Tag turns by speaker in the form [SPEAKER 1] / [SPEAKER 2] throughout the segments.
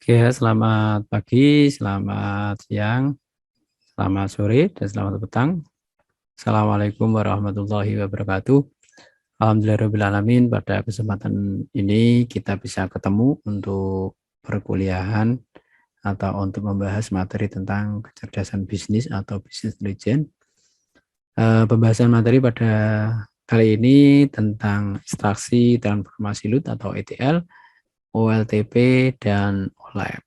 [SPEAKER 1] Oke, selamat pagi, selamat siang, selamat sore, dan selamat petang. Assalamualaikum warahmatullahi wabarakatuh. Alhamdulillahirrahmanirrahim, pada kesempatan ini kita bisa ketemu untuk perkuliahan atau untuk membahas materi tentang kecerdasan bisnis atau business intelligence. Pembahasan materi pada kali ini tentang ekstraksi transformasi load atau ETL, OLTP, dan OLAP.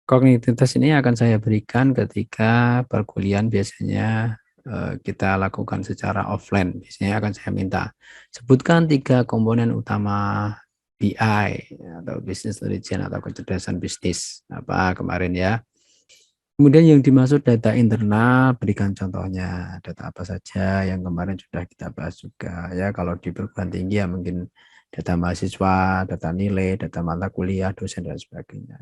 [SPEAKER 1] Kognitivitas ini akan saya berikan ketika perkuliahan biasanya kita lakukan secara offline. Biasanya akan saya minta sebutkan 3 komponen utama BI atau Business Intelligence atau kecerdasan bisnis. Apa kemarin ya. Kemudian yang dimaksud data internal, berikan contohnya. Data apa saja yang kemarin sudah kita bahas juga. Ya, kalau di perguruan tinggi ya mungkin data mahasiswa, data nilai, data mata kuliah, dosen, dan sebagainya.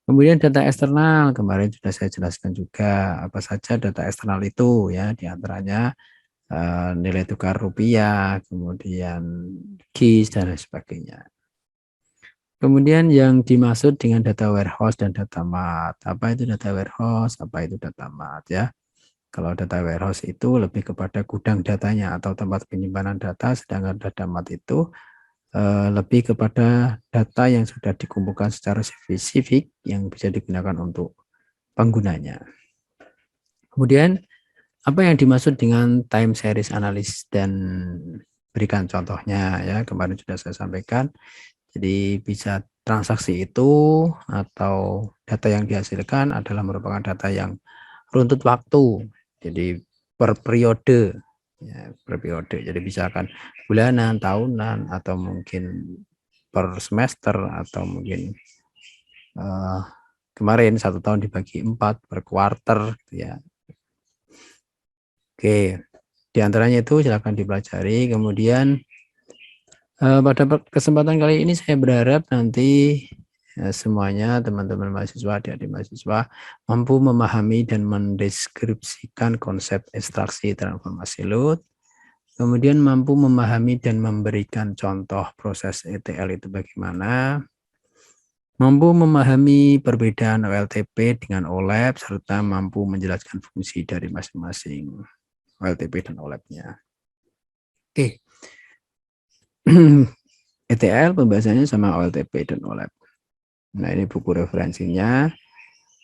[SPEAKER 1] Kemudian data eksternal, kemarin sudah saya jelaskan juga apa saja data eksternal itu ya, diantaranya nilai tukar rupiah, kemudian KIS, dan lain sebagainya. Kemudian yang dimaksud dengan data warehouse dan data mart. Apa itu data warehouse, apa itu data mart ya. Kalau data warehouse itu lebih kepada gudang datanya atau tempat penyimpanan data, sedangkan data mart itu lebih kepada data yang sudah dikumpulkan secara spesifik yang bisa digunakan untuk penggunanya. Kemudian apa yang dimaksud dengan time series analysis dan berikan contohnya ya, kemarin sudah saya sampaikan. Jadi bisa transaksi itu atau data yang dihasilkan adalah merupakan data yang runtut waktu. Jadi per periode ya, per periode. Jadi bisa kan bulanan, tahunan, atau mungkin per semester, atau mungkin kemarin 1 tahun dibagi 4 per kuarter gitu ya. Oke, diantaranya itu silakan dipelajari. Kemudian pada kesempatan kali ini saya berharap nanti semuanya teman-teman mahasiswa, adik-adik mahasiswa mampu memahami dan mendeskripsikan konsep ekstraksi transformasi load, kemudian mampu memahami dan memberikan contoh proses ETL itu bagaimana, mampu memahami perbedaan OLTP dengan OLAP, serta mampu menjelaskan fungsi dari masing-masing OLTP dan OLAP-nya. Oke. ETL pembahasannya sama OLTP dan OLAP. Nah, ini buku referensinya.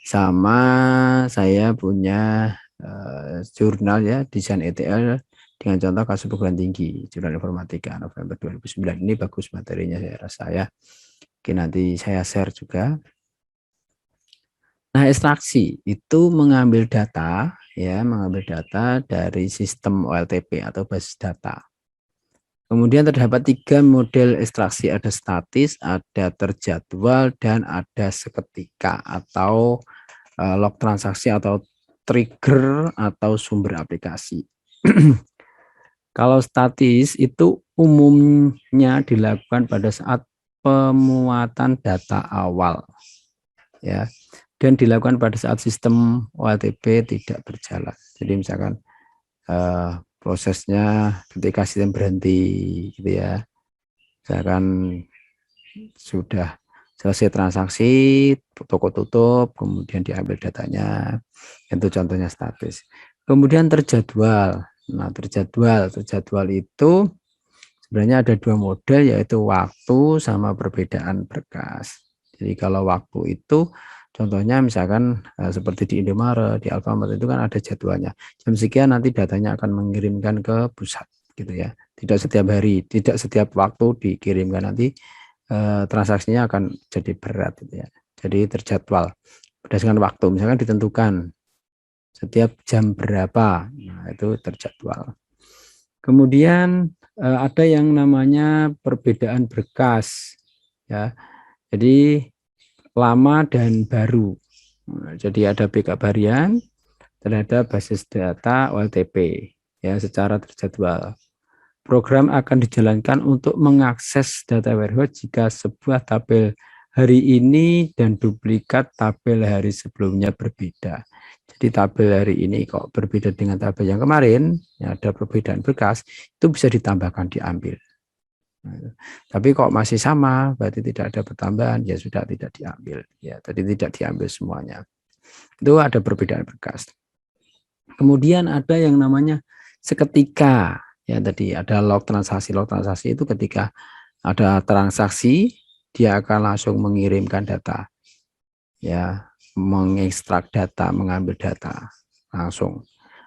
[SPEAKER 1] Sama saya punya jurnal ya, desain ETL dengan contoh kasus perguruan tinggi, jurnal informatika November 2009. Ini bagus materinya saya rasa ya. Oke, nanti saya share juga. Nah, ekstraksi itu mengambil data ya, mengambil data dari sistem OLTP atau basis data. Kemudian terdapat 3 model ekstraksi, ada statis, ada terjadwal, dan ada seketika atau log transaksi atau trigger atau sumber aplikasi. Kalau statis itu umumnya dilakukan pada saat pemuatan data awal ya, dan dilakukan pada saat sistem OLTP tidak berjalan. Jadi misalkan prosesnya ketika sistem berhenti gitu ya, misalkan sudah selesai transaksi, toko tutup, kemudian diambil datanya, itu contohnya statis. Kemudian terjadwal. Nah, terjadwal itu sebenarnya ada 2 model, yaitu waktu sama perbedaan berkas. Jadi kalau waktu itu contohnya misalkan seperti di Indomaret, di Alfamart itu kan ada jadwalnya. Jam sekian nanti datanya akan mengirimkan ke pusat gitu ya. Tidak setiap hari, tidak setiap waktu dikirimkan, nanti transaksinya akan jadi berat gitu ya. Jadi terjadwal berdasarkan waktu, misalkan ditentukan setiap jam berapa, nah itu terjadwal. Kemudian ada yang namanya perbedaan berkas ya. Jadi lama dan baru. Nah, jadi ada backup harian terhadap basis data OLTP ya secara terjadwal. Program akan dijalankan untuk mengakses data warehouse jika sebuah tabel hari ini dan duplikat tabel hari sebelumnya berbeda. Jadi tabel hari ini kok berbeda dengan tabel yang kemarin, ya ada perbedaan berkas, itu bisa ditambahkan, diambil. Tapi kok masih sama, berarti tidak ada pertambahan, ya sudah tidak diambil. Ya, tadi tidak diambil semuanya. Itu ada perbedaan berkas. Kemudian ada yang namanya seketika. Ya, tadi ada log transaksi. Log transaksi itu ketika ada transaksi, dia akan langsung mengirimkan data. Ya, mengekstrak data, mengambil data langsung.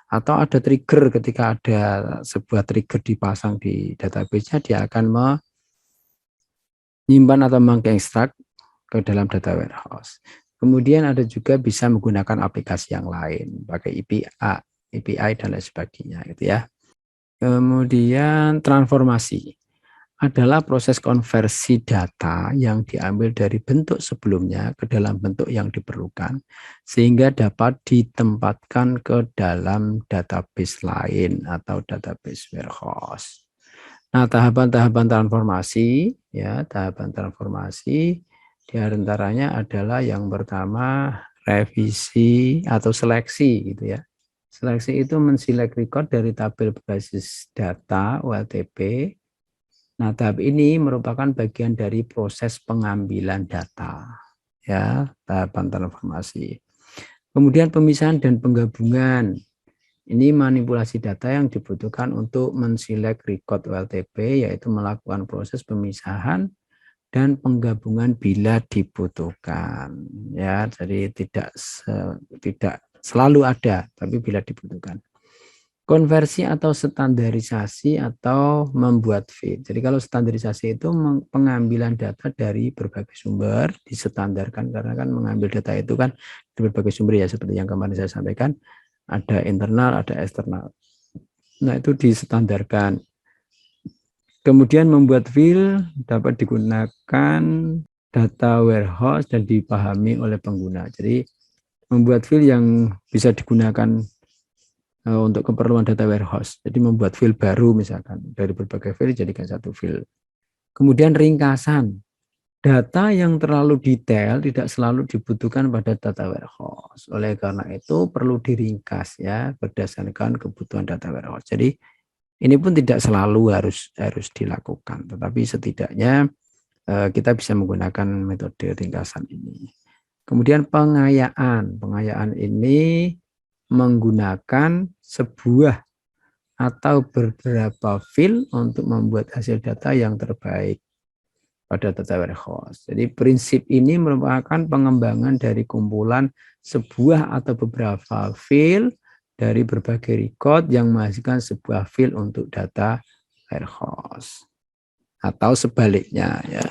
[SPEAKER 1] Atau ada trigger, ketika ada sebuah trigger dipasang di database-nya, dia akan menyimpan atau mengekstrak ke dalam data warehouse. Kemudian ada juga bisa menggunakan aplikasi yang lain, pakai API dan lain sebagainya, gitu ya. Kemudian transformasi adalah proses konversi data yang diambil dari bentuk sebelumnya ke dalam bentuk yang diperlukan, sehingga dapat ditempatkan ke dalam database lain atau database warehouse. Nah, tahapan-tahapan transformasi, ya, tahapan transformasi diantaranya adalah yang pertama revisi atau seleksi, gitu ya. Seleksi itu menselect record dari tabel berbasis data OLTP. Nah, tahap ini merupakan bagian dari proses pengambilan data, ya, tahapan transformasi. Kemudian pemisahan dan penggabungan. Ini manipulasi data yang dibutuhkan untuk menselect record OLTP, yaitu melakukan proses pemisahan dan penggabungan bila dibutuhkan. Ya, jadi tidak selalu ada, tapi bila dibutuhkan. Konversi atau standarisasi atau membuat feed. Jadi kalau standarisasi itu pengambilan data dari berbagai sumber, distandarkan, karena kan mengambil data itu kan dari berbagai sumber, ya, seperti yang kemarin saya sampaikan, ada internal, ada eksternal. Nah, itu distandarkan. Kemudian membuat file dapat digunakan data warehouse dan dipahami oleh pengguna. Jadi membuat file yang bisa digunakan untuk keperluan data warehouse. Jadi membuat file baru, misalkan dari berbagai file jadikan satu file. Kemudian ringkasan. Data yang terlalu detail tidak selalu dibutuhkan pada data warehouse. Oleh karena itu perlu diringkas, ya, berdasarkan kebutuhan data warehouse. Jadi ini pun tidak selalu harus dilakukan, tetapi setidaknya kita bisa menggunakan metode ringkasan ini. Kemudian pengayaan. Pengayaan ini menggunakan sebuah atau beberapa file untuk membuat hasil data yang terbaik pada data warehouse. Jadi prinsip ini merupakan pengembangan dari kumpulan sebuah atau beberapa file dari berbagai record yang menghasilkan sebuah file untuk data warehouse. Atau sebaliknya, ya.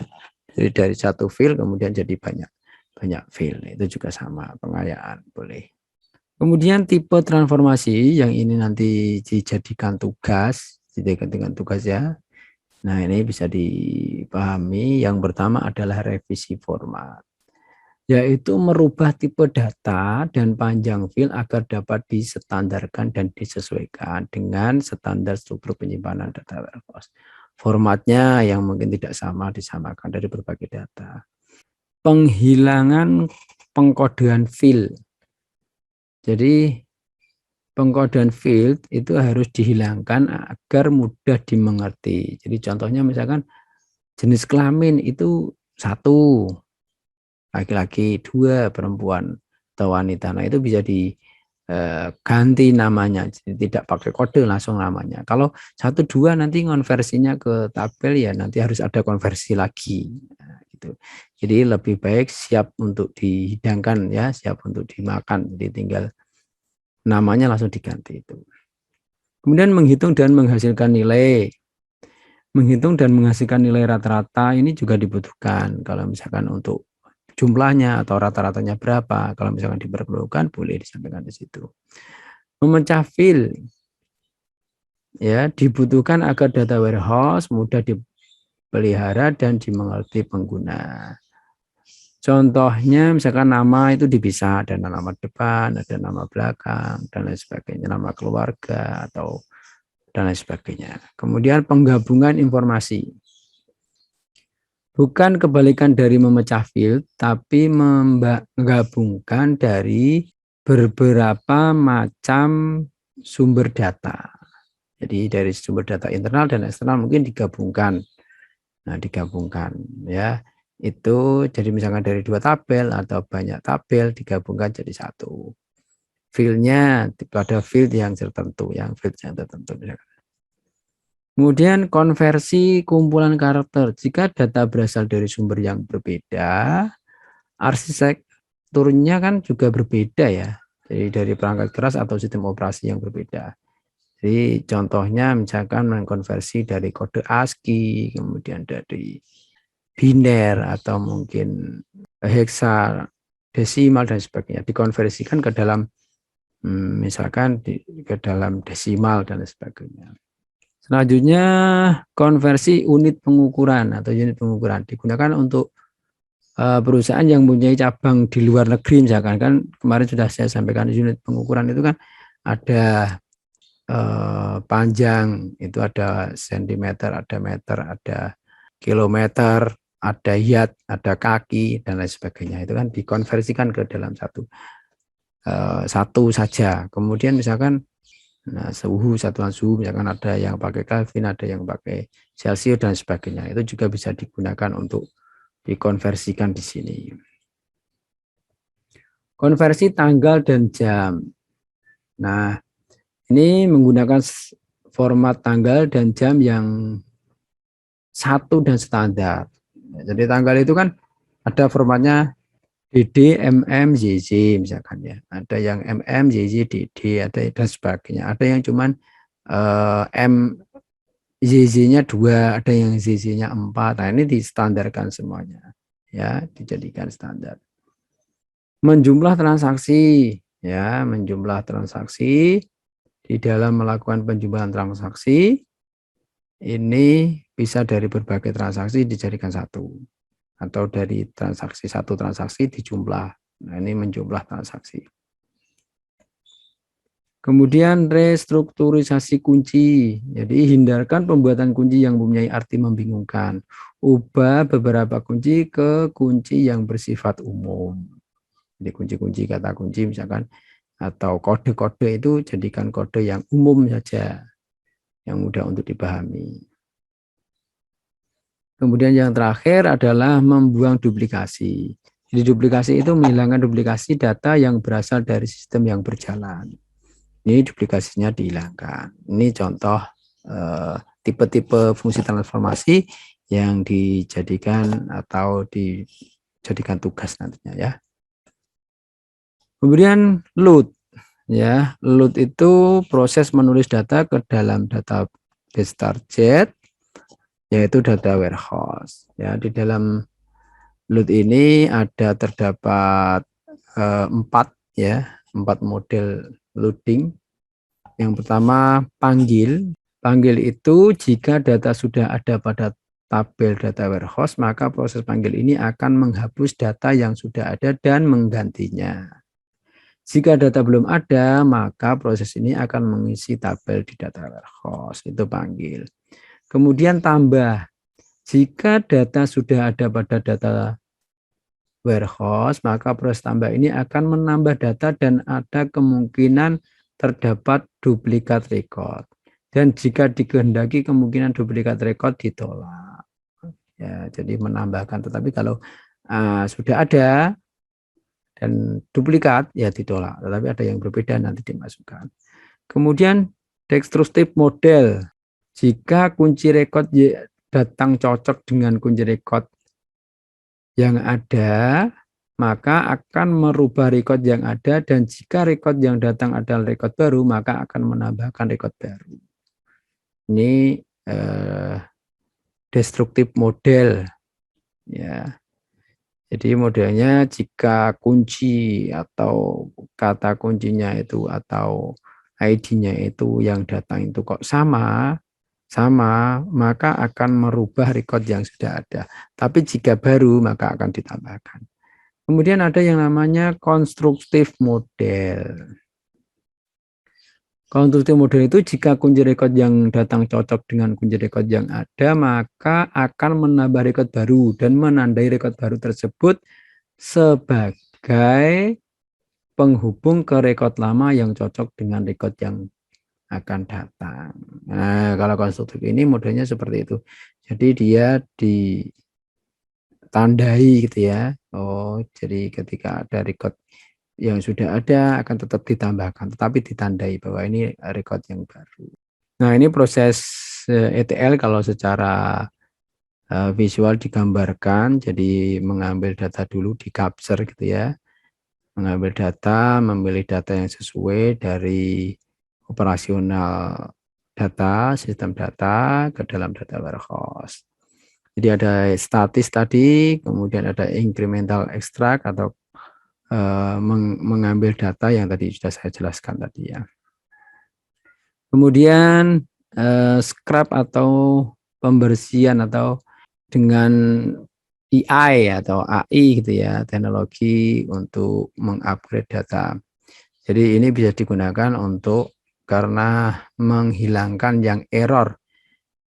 [SPEAKER 1] Jadi dari satu file kemudian jadi banyak file. Itu juga sama, pengayaan boleh. Kemudian tipe transformasi yang ini nanti dijadikan tugas, dengan tugas, ya. Nah, ini bisa dipahami. Yang pertama adalah revisi format, yaitu merubah tipe data dan panjang file agar dapat distandarkan dan disesuaikan dengan standar struktur penyimpanan data warehouse. Formatnya yang mungkin tidak sama disamakan dari berbagai data. Penghilangan pengkodean file. Jadi pengkodean field itu harus dihilangkan agar mudah dimengerti. Jadi contohnya misalkan jenis kelamin itu 1, laki-laki, 2, perempuan atau wanita. Nah, itu bisa diganti namanya. Jadi tidak pakai kode, langsung namanya. Kalau 1, 2 nanti konversinya ke tabel, ya nanti harus ada konversi lagi. Nah, gitu. Jadi lebih baik siap untuk dihidangkan, ya, siap untuk dimakan. Jadi tinggal namanya langsung diganti itu. Kemudian menghitung dan menghasilkan nilai. Menghitung dan menghasilkan nilai rata-rata ini juga dibutuhkan. Kalau misalkan untuk jumlahnya atau rata-ratanya berapa, kalau misalkan diperlukan boleh disampaikan di situ. Memecah file, ya, dibutuhkan agar data warehouse mudah dipelihara dan dimengerti pengguna. Contohnya misalkan nama itu dipisah, ada nama depan, ada nama belakang, dan lain sebagainya, nama keluarga, atau dan lain sebagainya. Kemudian penggabungan informasi. Bukan kebalikan dari memecah field, tapi menggabungkan dari beberapa macam sumber data. Jadi dari sumber data internal dan eksternal mungkin digabungkan. Nah, digabungkan ya. Itu jadi misalkan dari 2 tabel atau banyak tabel digabungkan jadi satu. Field-nya pada field yang tertentu, misalkan. Kemudian konversi kumpulan karakter. Jika data berasal dari sumber yang berbeda, arsitekturnya kan juga berbeda ya. Jadi dari perangkat keras atau sistem operasi yang berbeda. Jadi contohnya misalkan mengkonversi dari kode ASCII, kemudian dari biner atau mungkin heksadesimal dan sebagainya. Dikonversikan ke dalam misalkan ke dalam desimal dan sebagainya. Selanjutnya konversi unit pengukuran atau unit pengukuran digunakan untuk perusahaan yang mempunyai cabang di luar negeri misalkan, kan kemarin sudah saya sampaikan unit pengukuran itu kan ada panjang itu ada sentimeter, ada meter, ada kilometer, ada yard, ada kaki dan lain sebagainya. Itu kan dikonversikan ke dalam satu saja. Kemudian misalkan satuan suhu misalkan ada yang pakai Kelvin, ada yang pakai Celsius dan sebagainya. Itu juga bisa digunakan untuk dikonversikan di sini. Konversi tanggal dan jam. Nah, ini menggunakan format tanggal dan jam yang satu dan standar. Jadi tanggal itu kan ada formatnya DD, MM, ZZ misalkan ya. Ada yang MM, ZZ, DD, ada dan sebagainya. Ada yang cuman M, ZZ-nya 2, ada yang ZZ-nya 4. Nah, ini distandarkan semuanya. Ya, dijadikan standar. Menjumlah transaksi, ya, menjumlah transaksi di dalam melakukan penjumlahan transaksi ini bisa dari berbagai transaksi dijadikan satu. Atau dari satu transaksi dijumlah. Nah, ini menjumlah transaksi. Kemudian restrukturisasi kunci. Jadi hindarkan pembuatan kunci yang mempunyai arti membingungkan. Ubah beberapa kunci ke kunci yang bersifat umum. Jadi kunci-kunci kata kunci misalkan atau kode-kode itu jadikan kode yang umum saja. Yang mudah untuk dipahami. Kemudian yang terakhir adalah membuang duplikasi. Jadi duplikasi itu menghilangkan duplikasi data yang berasal dari sistem yang berjalan. Ini duplikasinya dihilangkan. Ini contoh tipe-tipe fungsi transformasi yang dijadikan atau dijadikan tugas nantinya ya. Kemudian load. Ya, load itu proses menulis data ke dalam database target, yaitu data warehouse. Ya, di dalam load ini terdapat 4 model loading. Yang pertama panggil. Panggil itu jika data sudah ada pada tabel data warehouse, maka proses panggil ini akan menghapus data yang sudah ada dan menggantinya. Jika data belum ada, maka proses ini akan mengisi tabel di data warehouse. Itu panggil. Kemudian tambah. Jika data sudah ada pada data warehouse, maka proses tambah ini akan menambah data dan ada kemungkinan terdapat duplikat record. Dan jika dikehendaki kemungkinan duplikat record ditolak. Ya, jadi menambahkan. Tetapi kalau sudah ada dan duplikat ya ditolak. Tetapi ada yang berbeda nanti dimasukkan. Kemudian destructive model. Jika kunci record datang cocok dengan kunci record yang ada, maka akan merubah record yang ada, dan jika record yang datang adalah record baru, maka akan menambahkan record baru. Ini destructive model. Ya. Jadi modelnya jika kunci atau kata kuncinya itu atau ID-nya itu yang datang itu kok sama, maka akan merubah record yang sudah ada. Tapi jika baru, maka akan ditambahkan. Kemudian ada yang namanya constructive model. Constructive model itu jika kunci record yang datang cocok dengan kunci record yang ada, maka akan menambah record baru dan menandai record baru tersebut sebagai penghubung ke record lama yang cocok dengan record yang akan datang. Nah, kalau konstruktif ini modelnya seperti itu. Jadi dia ditandai gitu ya. Oh, jadi ketika ada record yang sudah ada akan tetap ditambahkan, tetapi ditandai bahwa ini record yang baru. Nah, ini proses ETL kalau secara visual digambarkan, jadi mengambil data dulu di capture gitu ya, mengambil data, memilih data yang sesuai dari operasional data, sistem data ke dalam data warehouse. Jadi ada statis tadi, kemudian ada incremental extract atau mengambil data yang tadi sudah saya jelaskan tadi ya. Kemudian scrap atau pembersihan atau dengan AI atau AI gitu ya, teknologi untuk mengupgrade data. Jadi ini bisa digunakan untuk karena menghilangkan yang error.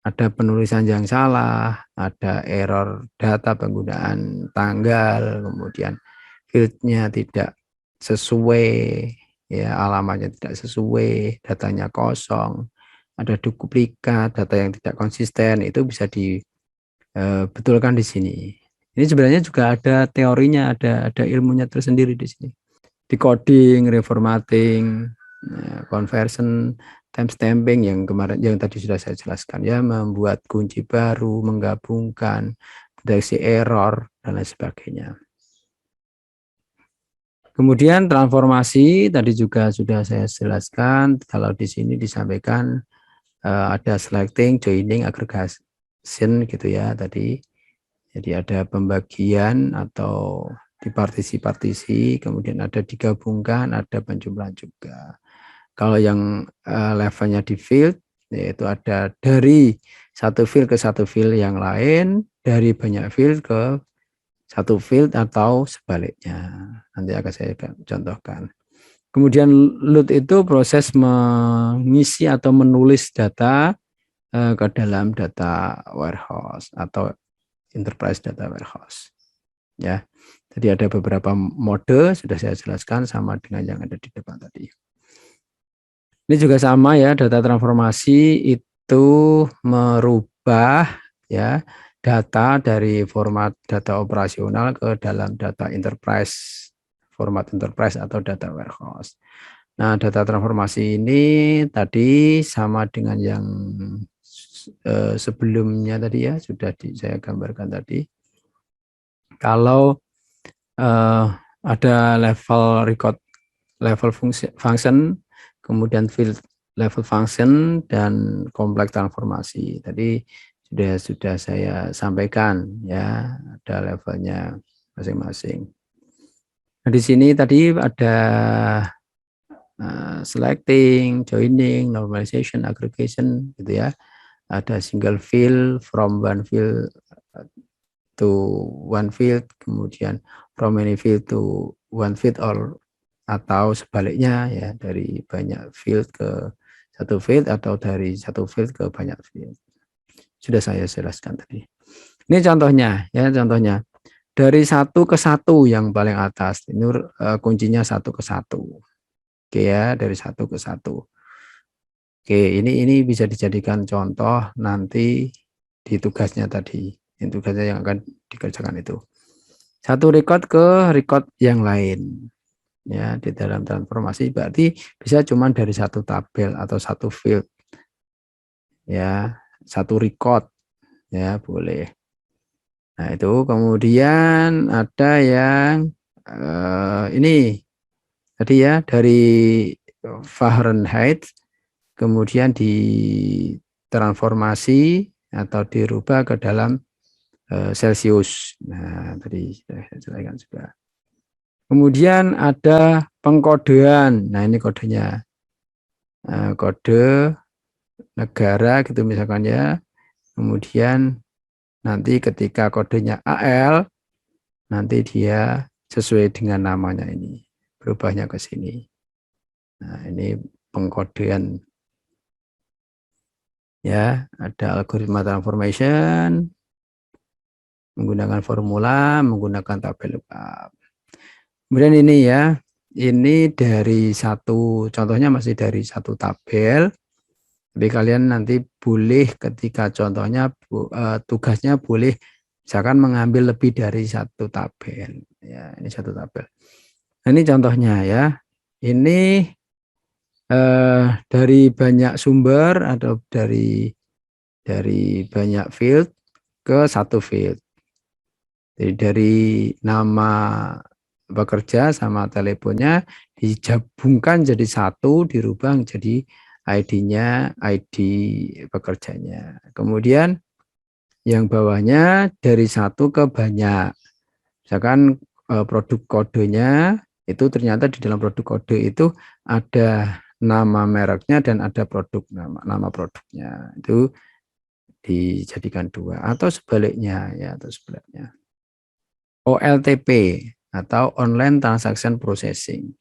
[SPEAKER 1] Ada penulisan yang salah, ada error data penggunaan tanggal, kemudian fieldnya tidak sesuai, ya alamatnya tidak sesuai, datanya kosong, ada duplikat, data yang tidak konsisten, itu bisa dibetulkan di sini. Ini sebenarnya juga ada teorinya, ada ilmunya tersendiri di sini. Decoding, reformatting, conversion, timestamping yang kemarin yang tadi sudah saya jelaskan ya, membuat kunci baru, menggabungkan, deteksi error dan lain sebagainya. Kemudian transformasi tadi juga sudah saya jelaskan, kalau di sini disampaikan ada selecting, joining, aggregation gitu ya tadi. Jadi ada pembagian atau dipartisi-partisi, kemudian ada digabungkan, ada penjumlahan juga. Kalau yang levelnya di field, yaitu ada dari satu field ke satu field yang lain, dari banyak field ke satu field atau sebaliknya. Nanti akan saya contohkan. Kemudian load itu proses mengisi atau menulis data ke dalam data warehouse atau enterprise data warehouse. Ya, jadi ada beberapa mode sudah saya jelaskan sama dengan yang ada di depan tadi. Ini juga sama ya, data transformasi itu merubah ya data dari format data operasional ke dalam data enterprise, format enterprise atau data warehouse. Nah, data transformasi ini tadi sama dengan yang sebelumnya tadi ya, sudah saya gambarkan tadi. Kalau ada level record, level function, kemudian field level function, dan kompleks transformasi. Tadi sudah saya sampaikan ya, ada levelnya masing-masing. Nah, di sini tadi ada selecting, joining, normalization, aggregation gitu ya. Ada single field, from one field to one field, kemudian from many field to one field, or atau sebaliknya ya, dari banyak field ke satu field atau dari satu field ke banyak field. Sudah saya jelaskan tadi. Ini contohnya ya, contohnya dari satu ke satu yang paling atas. Ini kuncinya satu ke satu. Oke ya, dari satu ke satu. Oke, ini bisa dijadikan contoh nanti di tugasnya tadi. Ini tugasnya yang akan dikerjakan itu. Satu record ke record yang lain. Ya, di dalam transformasi berarti bisa cuma dari satu tabel atau satu field. Ya, satu record. Ya, boleh. Nah, itu kemudian ada yang ini tadi ya, dari Fahrenheit kemudian ditransformasi atau dirubah ke dalam Celsius. Nah, tadi saya jelaskan juga. Kemudian ada pengkodean. Nah, ini kodenya. Kode negara gitu misalkan ya. Kemudian nanti ketika kodenya AL, nanti dia sesuai dengan namanya ini. Berubahnya ke sini. Nah, ini pengkodean. Ya, ada algoritma transformation, menggunakan formula, menggunakan tabel lookup. Kemudian ini ya, ini dari satu, contohnya masih dari satu tabel, Tapi kalian nanti boleh ketika contohnya tugasnya boleh misalkan mengambil lebih dari satu tabel. Ya, ini satu tabel. Nah, ini contohnya ya. Ini dari banyak sumber atau dari banyak field ke satu field. Jadi dari nama pekerja sama teleponnya digabungkan jadi satu, dirubah jadi ID-nya ID pekerjanya. Kemudian yang bawahnya dari satu ke banyak. Misalkan produk kodenya itu ternyata di dalam produk kode itu ada nama mereknya dan ada produk nama produknya. Itu dijadikan dua atau sebaliknya ya, atau sebaliknya. OLTP atau Online Transaction Processing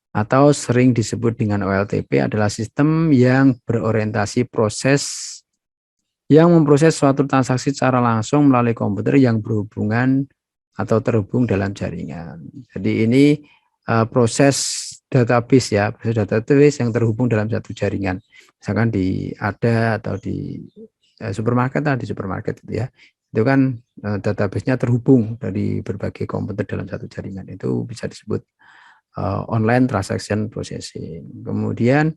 [SPEAKER 1] atau sering disebut dengan OLTP adalah sistem yang berorientasi proses yang memproses suatu transaksi secara langsung melalui komputer yang berhubungan atau terhubung dalam jaringan. Jadi ini proses database ya, proses database yang terhubung dalam satu jaringan. Misalkan di ada atau di supermarket di supermarket itu ya. Itu kan database-nya terhubung dari berbagai komputer dalam satu jaringan. Itu bisa disebut online transaction processing. Kemudian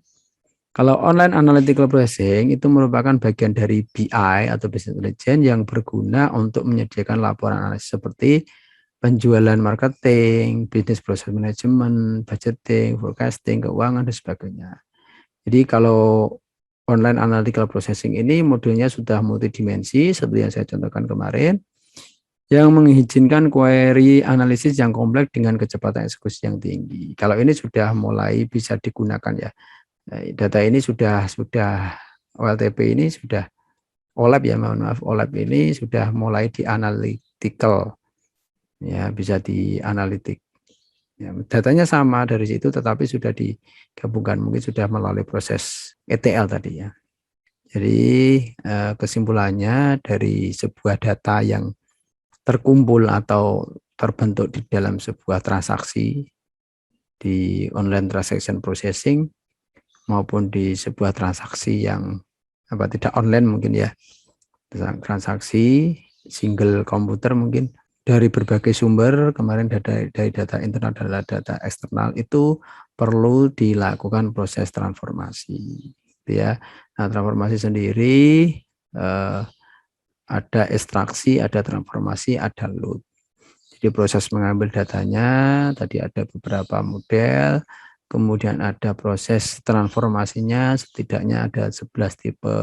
[SPEAKER 1] kalau online analytical processing itu merupakan bagian dari BI atau business intelligence yang berguna untuk menyediakan laporan analisis seperti penjualan, marketing, business process management, budgeting, forecasting, keuangan dan sebagainya. Jadi kalau online analytical processing ini modelnya sudah multidimensi seperti yang saya contohkan kemarin, yang mengizinkan query analisis yang kompleks dengan kecepatan eksekusi yang tinggi. Kalau ini sudah mulai bisa digunakan ya. Data ini sudah OLTP ini sudah OLAP ya, mohon maaf, OLAP ini sudah mulai di analytical ya, bisa di analitik ya, datanya sama dari situ tetapi sudah digabungkan, mungkin sudah melalui proses ETL tadi ya. Jadi kesimpulannya dari sebuah data yang terkumpul atau terbentuk di dalam sebuah transaksi di online transaction processing maupun di sebuah transaksi yang tidak online mungkin ya, transaksi single komputer mungkin dari berbagai sumber, kemarin dari data internal dan data eksternal itu perlu dilakukan proses transformasi ya. Nah, transformasi sendiri ada ekstraksi, ada transformasi, ada load. Jadi proses mengambil datanya tadi ada beberapa model, kemudian ada proses transformasinya, setidaknya ada 11 tipe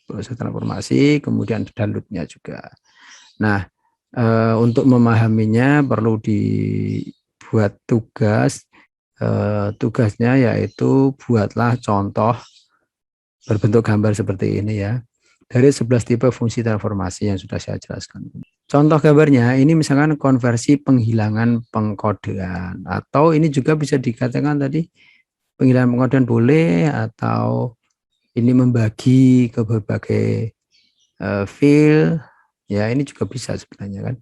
[SPEAKER 1] proses transformasi, kemudian ada load-nya juga. Nah, untuk memahaminya perlu dibuat tugas, tugasnya yaitu buatlah contoh berbentuk gambar seperti ini ya, dari 11 tipe fungsi transformasi yang sudah saya jelaskan. Contoh gambarnya ini misalkan konversi penghilangan pengkodean, atau ini juga bisa dikatakan tadi penghilangan pengkodean boleh, atau ini membagi ke berbagai file ya, ini juga bisa sebenarnya kan.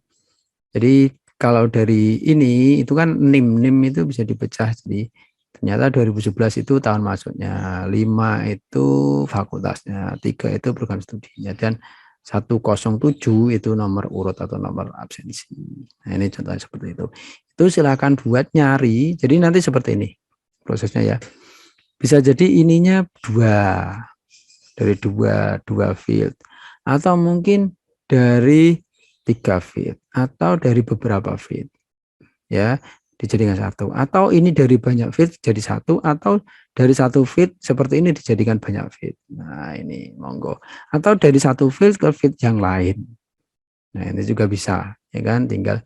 [SPEAKER 1] Jadi kalau dari ini itu kan NIM itu bisa dipecah, jadi ternyata 2011 itu tahun masuknya, 5 itu fakultasnya, 3 itu program studinya, dan 107 itu nomor urut atau nomor absensi. Nah, ini contohnya seperti itu. Itu silakan buat nyari. Jadi nanti seperti ini prosesnya ya. Bisa jadi ininya dari dua field, atau mungkin dari 3 field, atau dari beberapa field ya, dijadikan satu, atau ini dari banyak feed jadi satu, atau dari satu feed seperti ini dijadikan banyak feed. Nah, ini monggo, atau dari satu feed ke feed yang lain. Nah, ini juga bisa ya kan, tinggal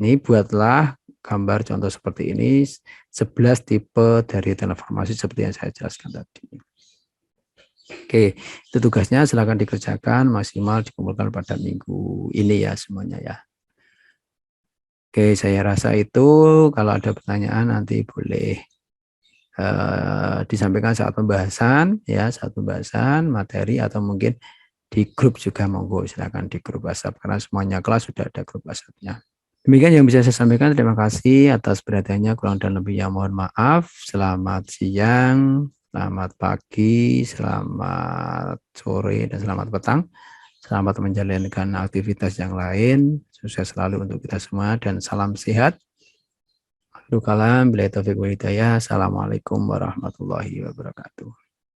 [SPEAKER 1] ini buatlah gambar contoh seperti ini 11 tipe dari transformasi seperti yang saya jelaskan tadi. Oke, itu tugasnya, silakan dikerjakan, maksimal dikumpulkan pada minggu ini ya semuanya ya. Oke, saya rasa itu kalau ada pertanyaan nanti boleh disampaikan saat pembahasan ya, saat pembahasan materi, atau mungkin di grup juga monggo, silakan di grup WhatsApp karena semuanya kelas sudah ada grup WhatsApp-nya. Demikian yang bisa saya sampaikan. Terima kasih atas perhatiannya, kurang dan lebihnya mohon maaf. Selamat siang. Selamat pagi, selamat sore, dan selamat petang. Selamat menjalankan aktivitas yang lain. Sukses selalu untuk kita semua dan salam sehat. Assalamualaikum warahmatullahi wabarakatuh.